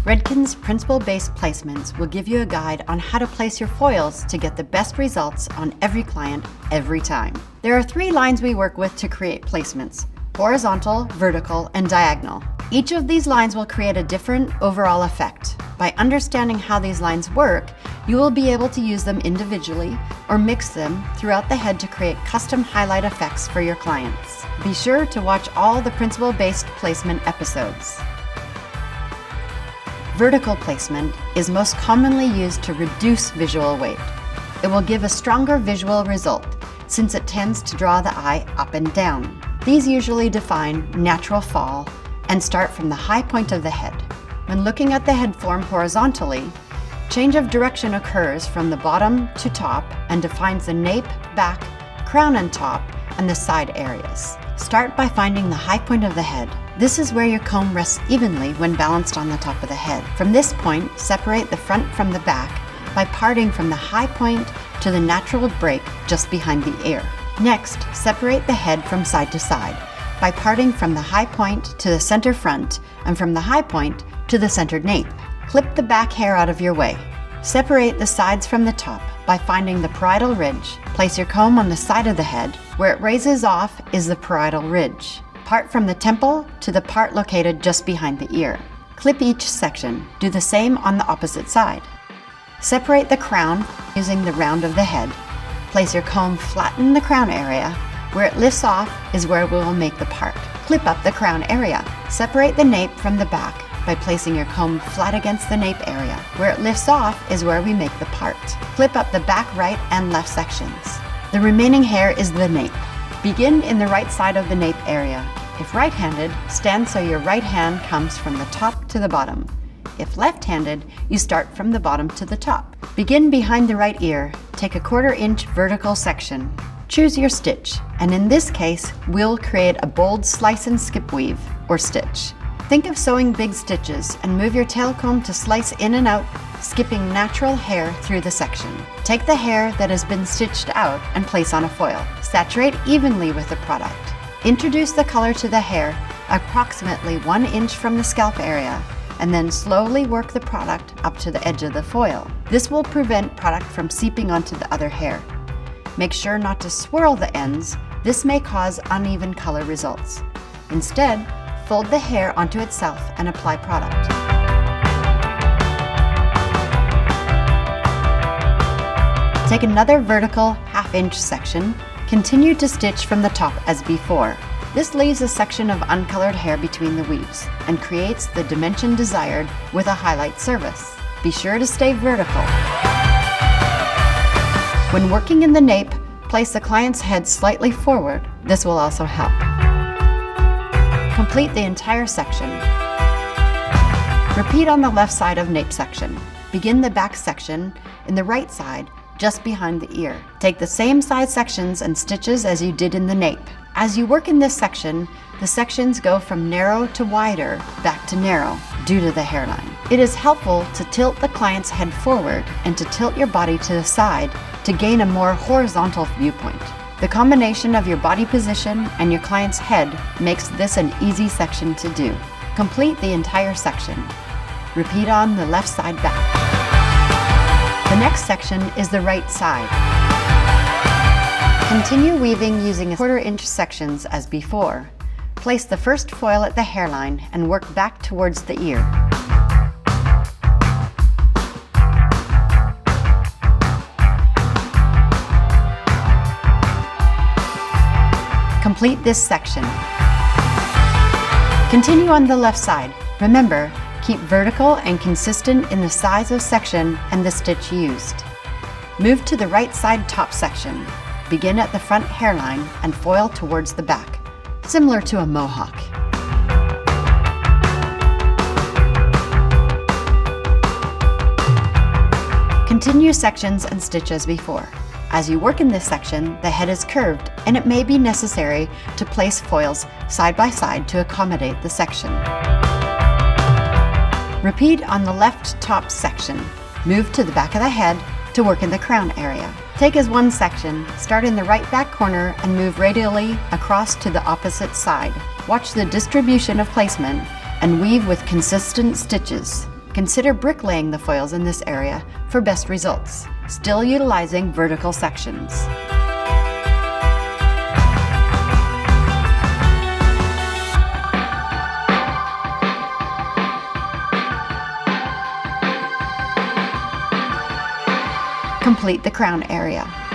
Redken's principle-based placements will give you a guide on how to place your foils to get the best results on every client every time. There are 3 lines we work with to create placements: horizontal, vertical, and diagonal. Each of these lines will create a different overall effect. By understanding how these lines work, you will be able to use them individually or mix them throughout the head to create custom highlight effects for your clients. Be sure to watch all the principle-based placement episodes. Vertical placement is most commonly used to reduce visual weight. It will give a stronger visual result since it tends to draw the eye up and down. These usually define natural fall and start from the high point of the head. When looking at the head form horizontally, change of direction occurs from the bottom to top and defines the nape, back, crown and top, and the side areas. Start by finding the high point of the head. This is where your comb rests evenly when balanced on the top of the head. From this point, separate the front from the back by parting from the high point to the natural break just behind the ear. Next, separate the head from side to side by parting from the high point to the center front and from the high point to the centered nape. Clip the back hair out of your way. Separate the sides from the top by finding the parietal ridge. Place your comb on the side of the head. Where it raises off is the parietal ridge. Part from the temple to the part located just behind the ear. Clip each section. Do the same on the opposite side. Separate the crown using the round of the head. Place your comb flat in the crown area. Where it lifts off is where we will make the part. Clip up the crown area. Separate the nape from the back by placing your comb flat against the nape area. Where it lifts off is where we make the part. Clip up the back right and left sections. The remaining hair is the nape. Begin in the right side of the nape area. If right-handed, stand so your right hand comes from the top to the bottom. If left-handed, you start from the bottom to the top. Begin behind the right ear. Take a 1/4 inch vertical section. Choose your stitch, and in this case, we'll create a bold slice and skip weave, or stitch. Think of sewing big stitches and move your tail comb to slice in and out, skipping natural hair through the section. Take the hair that has been stitched out and place on a foil. Saturate evenly with the product. Introduce the color to the hair approximately 1 inch from the scalp area, and then slowly work the product up to the edge of the foil. This will prevent product from seeping onto the other hair. Make sure not to swirl the ends. This may cause uneven color results. Instead, fold the hair onto itself and apply product. Take another vertical 1/2 inch section. Continue to stitch from the top as before. This leaves a section of uncolored hair between the weaves and creates the dimension desired with a highlight surface. Be sure to stay vertical. When working in the nape, place the client's head slightly forward. This will also help. Complete the entire section. Repeat on the left side of nape section. Begin the back section in the right side, just behind the ear. Take the same size sections and stitches as you did in the nape. As you work in this section, the sections go from narrow to wider, back to narrow, due to the hairline. It is helpful to tilt the client's head forward and to tilt your body to the side to gain a more horizontal viewpoint. The combination of your body position and your client's head makes this an easy section to do. Complete the entire section. Repeat on the left side back. The next section is the right side. Continue weaving using 1/4 inch sections as before. Place the first foil at the hairline and work back towards the ear. Complete this section. Continue on the left side. Remember, keep vertical and consistent in the size of section and the stitch used. Move to the right side top section. Begin at the front hairline and foil towards the back, similar to a mohawk. Continue sections and stitch as before. As you work in this section, the head is curved and it may be necessary to place foils side by side to accommodate the section. Repeat on the left top section. Move to the back of the head to work in the crown area. Take as one section, start in the right back corner and move radially across to the opposite side. Watch the distribution of placement and weave with consistent stitches. Consider bricklaying the foils in this area for best results, still utilizing vertical sections. Complete the crown area.